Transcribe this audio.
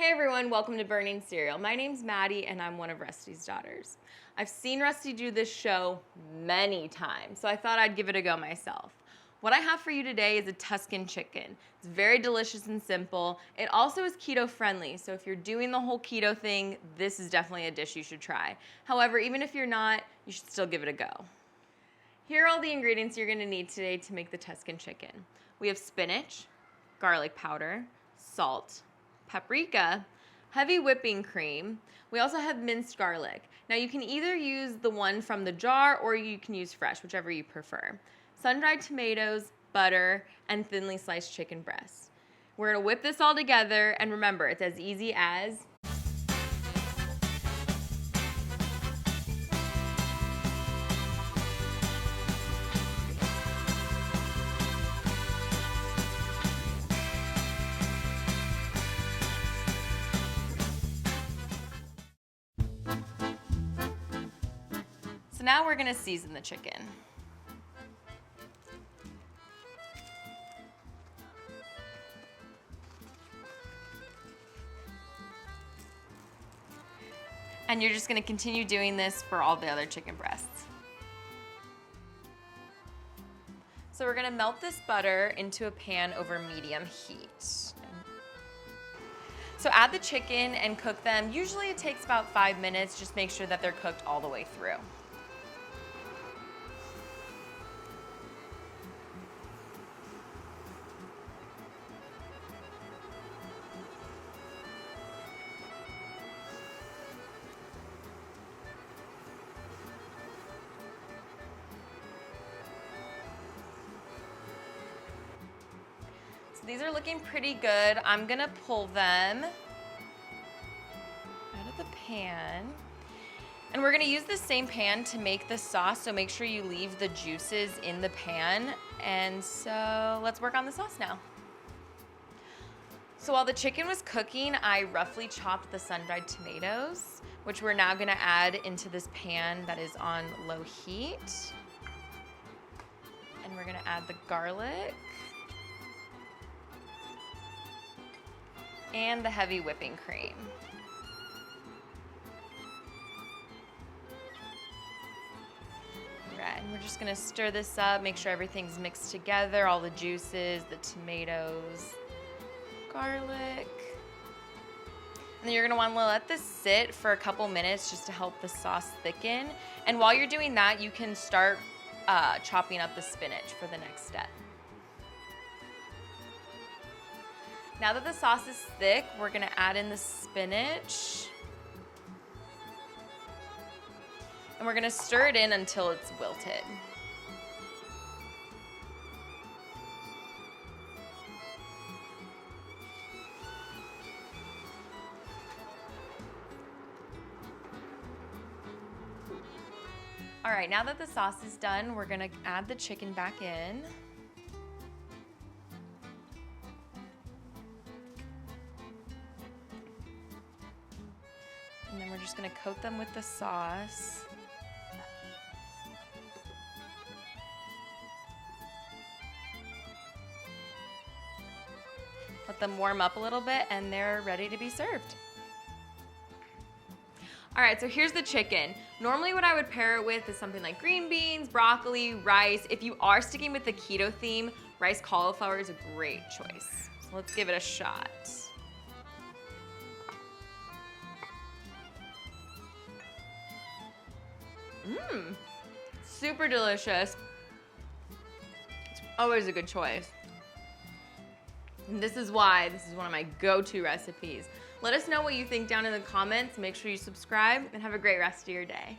Hey everyone, welcome to Burning Cereal. My name's Maddie and I'm one of Rusty's daughters. I've seen Rusty do this show many times, so I thought I'd give it a go myself. What I have for you today is a Tuscan chicken. It's very delicious and simple. It also is keto friendly, so if you're doing the whole keto thing, this is definitely a dish you should try. However, even if you're not, you should still give it a go. Here are all the ingredients you're gonna need today to make the Tuscan chicken. We have spinach, garlic powder, salt, paprika, heavy whipping cream. We also have minced garlic. Now you can either use the one from the jar or you can use fresh, whichever you prefer. Sun-dried tomatoes, butter, and thinly sliced chicken breast. We're gonna whip this all together, and remember, it's as easy as So now we're gonna season the chicken. And you're just gonna continue doing this for all the other chicken breasts. So we're gonna melt this butter into a pan over medium heat. So add the chicken and cook them. Usually it takes about 5 minutes. Just make sure that they're cooked all the way through. So these are looking pretty good. I'm gonna pull them out of the pan. And we're gonna use the same pan to make the sauce, so make sure you leave the juices in the pan. And so let's work on the sauce now. So while the chicken was cooking, I roughly chopped the sun-dried tomatoes, which we're now gonna add into this pan that is on low heat. And we're gonna add the garlic and the heavy whipping cream. Right, and we're just gonna stir this up, make sure everything's mixed together, all the juices, the tomatoes, garlic. And then you're gonna wanna let this sit for a couple minutes just to help the sauce thicken. And while you're doing that, you can start chopping up the spinach for the next step. Now that the sauce is thick, we're gonna add in the spinach. And we're gonna stir it in until it's wilted. All right, now that the sauce is done, we're gonna add the chicken back in. And then we're just gonna coat them with the sauce. Let them warm up a little bit and they're ready to be served. All right, so here's the chicken. Normally what I would pair it with is something like green beans, broccoli, rice. If you are sticking with the keto theme, rice cauliflower is a great choice. So let's give it a shot. Super delicious. It's always a good choice. And this is why this is one of my go-to recipes. Let us know what you think down in the comments. Make sure you subscribe and have a great rest of your day.